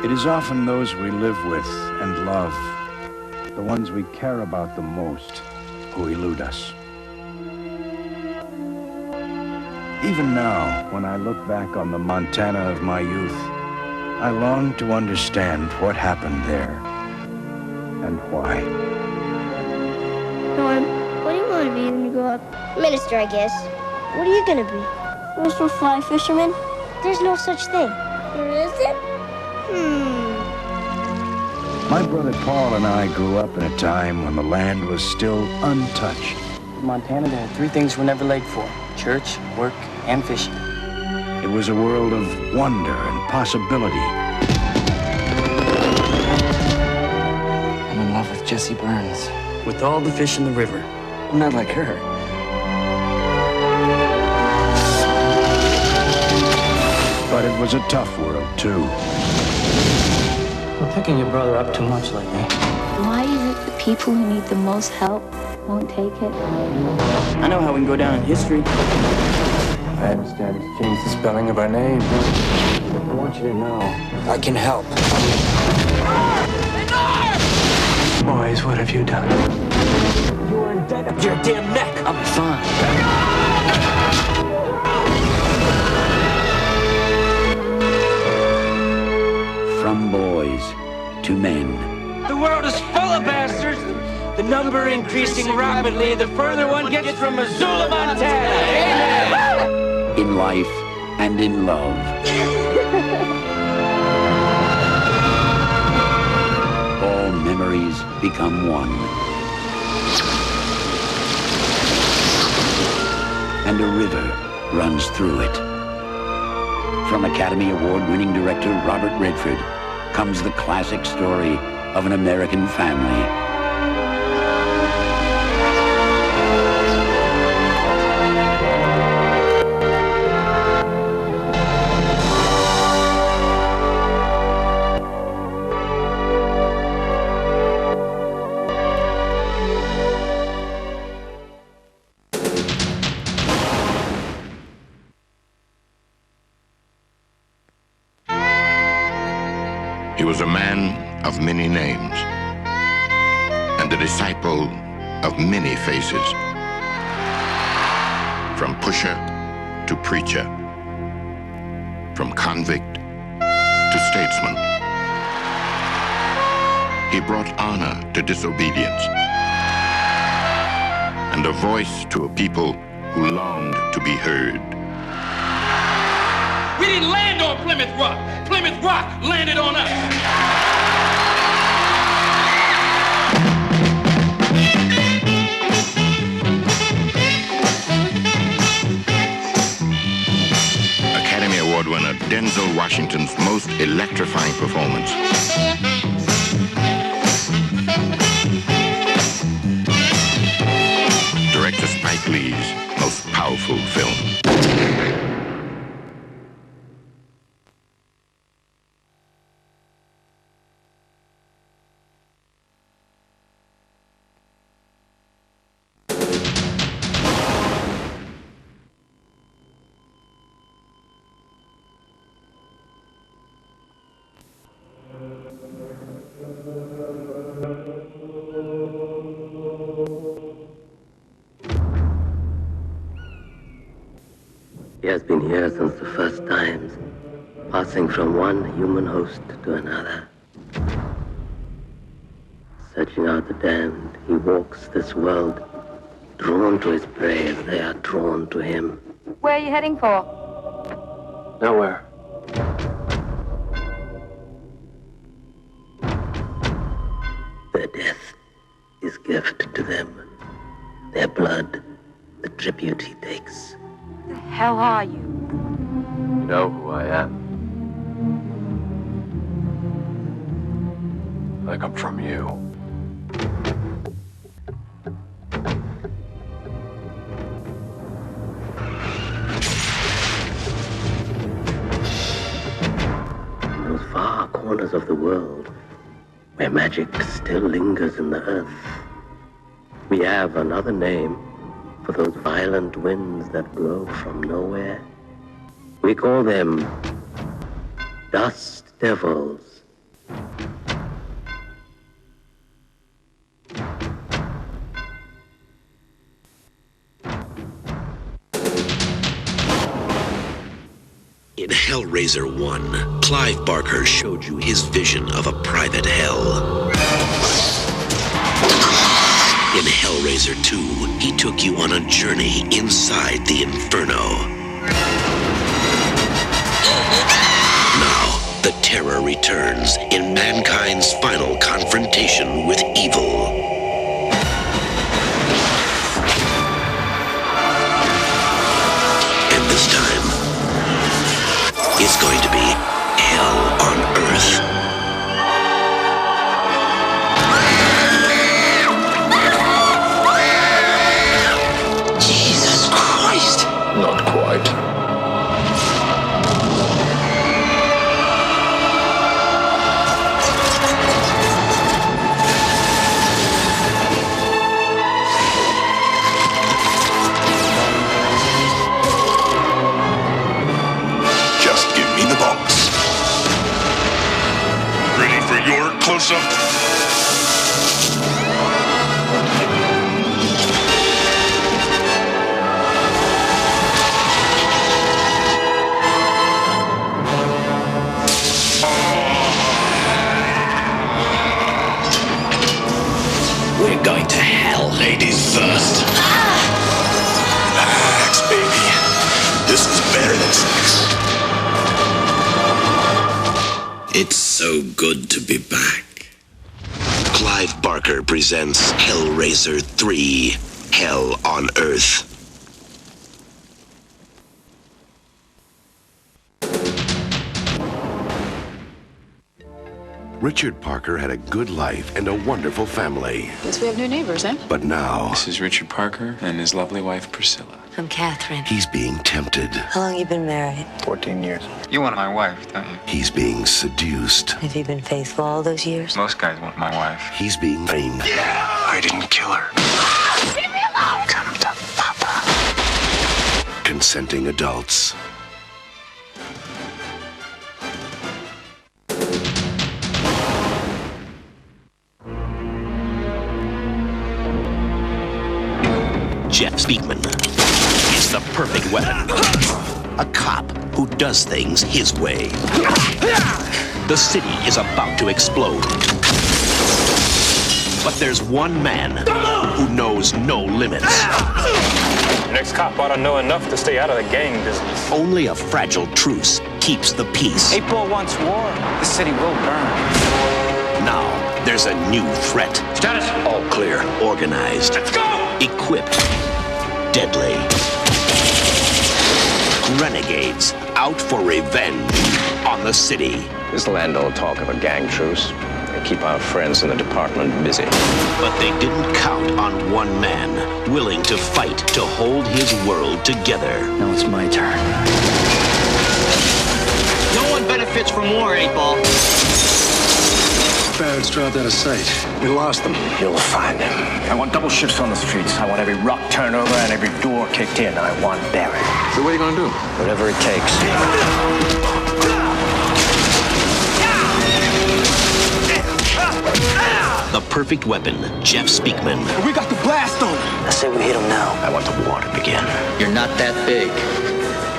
It is often those we live with and love, the ones we care about the most, who elude us. Even now, when I look back on the Montana of my youth, I long to understand what happened there and why. Norm, what do you want to be when you grow up? Minister, I guess. What are you going to be? Mr. Fly Fisherman? There's no such thing. There isn't? My brother Paul and I grew up in a time when the land was still untouched. In Montana, there are three things we're never late for: church, work, and fishing. It was a world of wonder and possibility. I'm in love with Jessie Burns. With all the fish in the river, I'm not like her. But it was a tough world, too. You're picking your brother up too much lately. Why is it the people who need the most help won't take it? I know how we can go down in history. I understand it's changed the spelling of our name. I want you to know I can help. Boys, what have you done? You are in debt up to your damn neck. I'll be fine. From boys to men. The world is full of bastards. The number increasing rapidly the further one gets from Missoula, Montana. Amen. In life and in love. All memories become one. And a river runs through it. From Academy Award-winning director Robert Redford comes the classic story of an American family. He was a man of many names and a disciple of many faces. From pusher to preacher, from convict to statesman. He brought honor to disobedience and a voice to a people who longed to be heard. We didn't land on Plymouth Rock. Plymouth Rock landed on us. Academy Award winner Denzel Washington's most electrifying performance. Director Spike Lee's most powerful film. He has been here since the first times, passing from one human host to another. Searching out the damned, he walks this world, drawn to his prey as they are drawn to him. Where are you heading for? Nowhere. Their death is gift to them. Their blood, the tribute he takes. Who the hell are you? You know who I am. I come from you. In those far corners of the world, where magic still lingers in the earth, we have another name for those violent winds that blow from nowhere. We call them dust devils. Hellraiser 1, Clive Barker showed you his vision of a private hell. In Hellraiser 2, he took you on a journey inside the Inferno. Now, the terror returns in mankind's final confrontation with evil. And this time, it's going to be hell on Earth. Jesus Christ! Not quite. Just give me the box. Ready for your close-up? We're going to hell. Ladies first. Relax, baby. This is better than sex. It's so good to be back. Clive Barker presents Hellraiser 3, Hell on Earth. Richard Parker had a good life and a wonderful family. Guess we have new neighbors, eh? But now, This is Richard Parker and his lovely wife, Priscilla. I'm Catherine. he's being tempted. How long you been married? 14 years. You want my wife, don't you? He's being seduced. Have you been faithful all those years? Most guys want my wife. He's being blamed. I didn't kill her. Leave me alone! Come to Papa. Consenting adults. Jeff Speakman is the perfect weapon. A cop who does things his way. The city is about to explode. But there's one man who knows no limits. Next cop ought to know enough to stay out of the gang business. Only a fragile truce keeps the peace. April wants war. The city will burn. Now, there's a new threat. Status. All clear. Organized. Let's go! Equipped. Deadly. Renegades out for revenge on the city. This'll end all talk of a gang truce and keep our friends in the department busy. But they didn't count on one man willing to fight to hold his world together. Now it's my turn. No one benefits from war, 8-Ball. Barrett's dropped out of sight. We lost them. You'll find them. I want double shifts on the streets. I want every rock turned over and every door kicked in. I want Barrett. So what are you gonna do? Whatever it takes. The perfect weapon, Jeff Speakman. We got the blast on. I say we hit him now. I want the war to begin. You're not that big.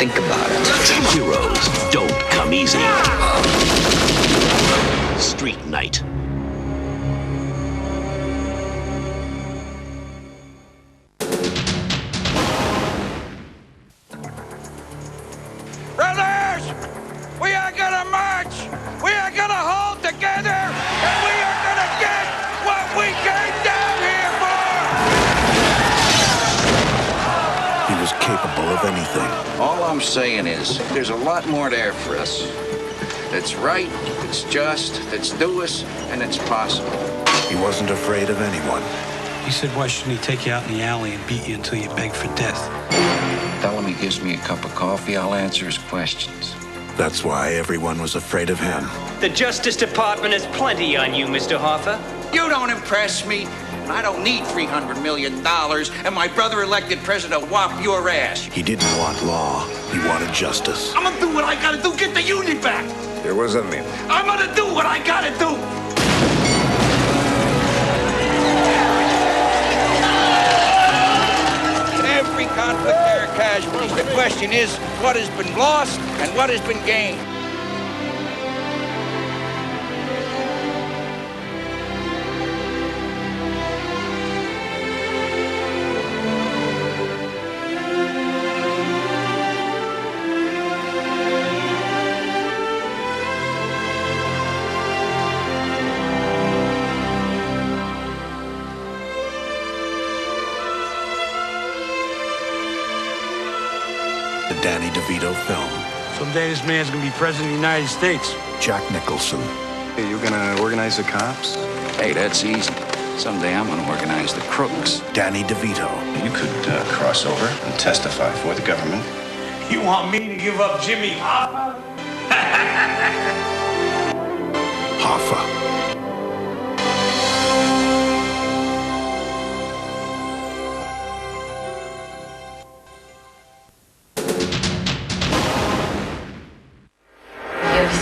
Think about it. Heroes don't come easy. Street Night. Brothers, we are gonna march. We are gonna hold together, and we are gonna get what we came down here for. He was capable of anything. All I'm saying is, there's a lot more there for us. It's right, it's just, it's doous, and it's possible. He wasn't afraid of anyone. He said, why shouldn't he take you out in the alley and beat you until you beg for death? Tell him he gives me a cup of coffee, I'll answer his questions. That's why everyone was afraid of him. The Justice Department has plenty on you, Mr. Hoffa. You don't impress me. I don't need $300 million, and my brother elected president will whop your ass. He didn't want law. He wanted justice. I'm gonna do what I gotta do, get the union back. There was a minute. I'm gonna do what I gotta do. Every conflict there are casualties. The question question is what has been lost and what has been gained. The Danny DeVito film. Someday this man's gonna be president of the United States. Jack Nicholson. Hey, you gonna organize the cops? Hey, that's easy. Someday I'm gonna organize the crooks. Danny DeVito. You could cross over and testify for the government. You want me to give up Jimmy Hoffa? Hoffa.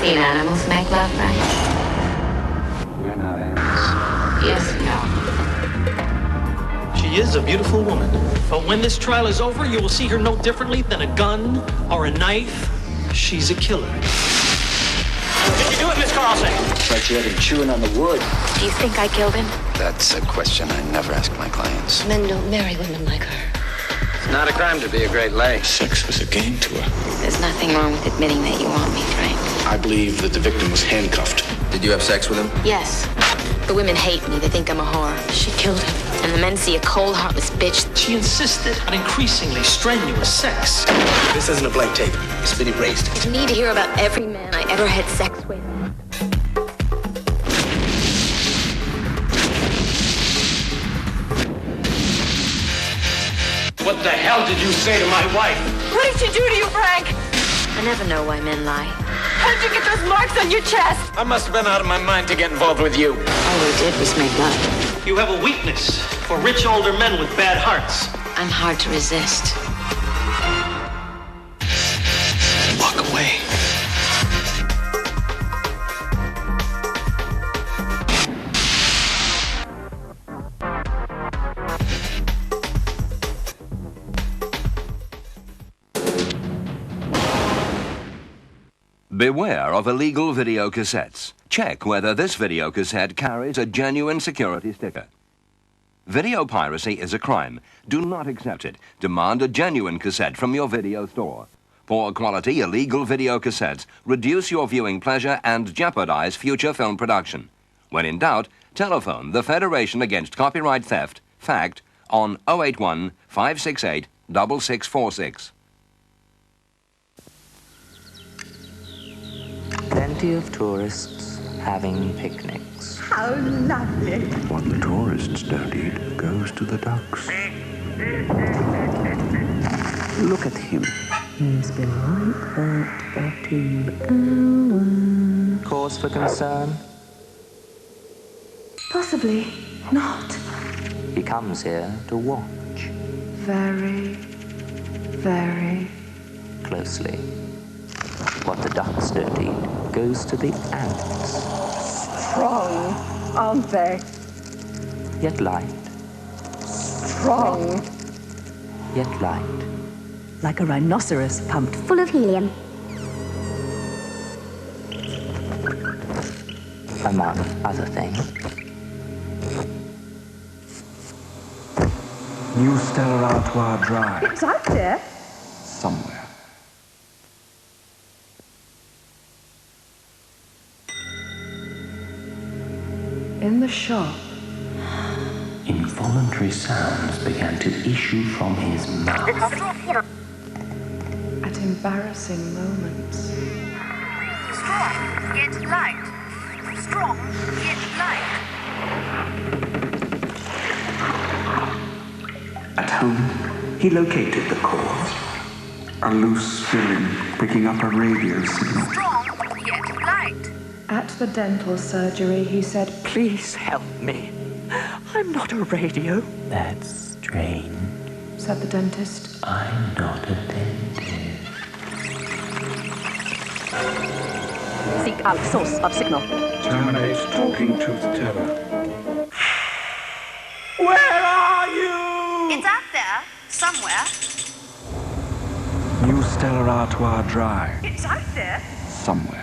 Seen animals make love, right? We're not animals. Yes, no. She is a beautiful woman. But when this trial is over, you will see her no differently than a gun or a knife. She's a killer. Did you do it, Miss Carlson? Like you had him chewing on the wood. Do you think I killed him? That's a question I never ask my clients. Men don't marry women like her. It's not a crime to be a great lay. Sex was a game to her. There's nothing wrong with admitting that you want me, Frank. I believe that the victim was handcuffed. Did you have sex with him? Yes. The women hate me. They think I'm a whore. She killed him. And the men see a cold, heartless bitch. She insisted on increasingly strenuous sex. This isn't a blank tape. It's been erased. You need to hear about every man I ever had sex with. What the hell did you say to my wife? What did she do to you, Frank? I never know why men lie. How did you get those marks on your chest? I must have been out of my mind to get involved with you. All we did was make love. You have a weakness for rich older men with bad hearts. I'm hard to resist. Walk away. Beware of illegal video cassettes. Check whether this video cassette carries a genuine security sticker. Video piracy is a crime. Do not accept it. Demand a genuine cassette from your video store. Poor quality illegal video cassettes reduce your viewing pleasure and jeopardize future film production. When in doubt, telephone the Federation Against Copyright Theft, FACT, on 081 568 6646. Plenty of tourists having picnics. How lovely. What the tourists don't eat goes to the ducks. Look at him. He's been like that for 2 hours. Cause for concern? Possibly not. He comes here to watch. Very, very closely. What the ducks don't eat goes to the ants. strong, aren't they? Yet light. Strong. Yet light. Like a rhinoceros pumped Full of helium. Among other things. New Stella Artois Drive. It's out there. Somewhere. In the shop. Involuntary sounds began to issue from his mouth. At embarrassing moments. Strong, yet light. Strong, yet light. At home, he located the cause. A loose filling picking up a radio signal. Strong, yet light. At the dental surgery, he said, "Please help me. I'm not a radio." That's strange, said the dentist. I'm not a dentist. Seek out source of signal. Terminate talking to the terror. Where are you? It's out there, somewhere. New Stellar Artois Drive. It's out there. Somewhere.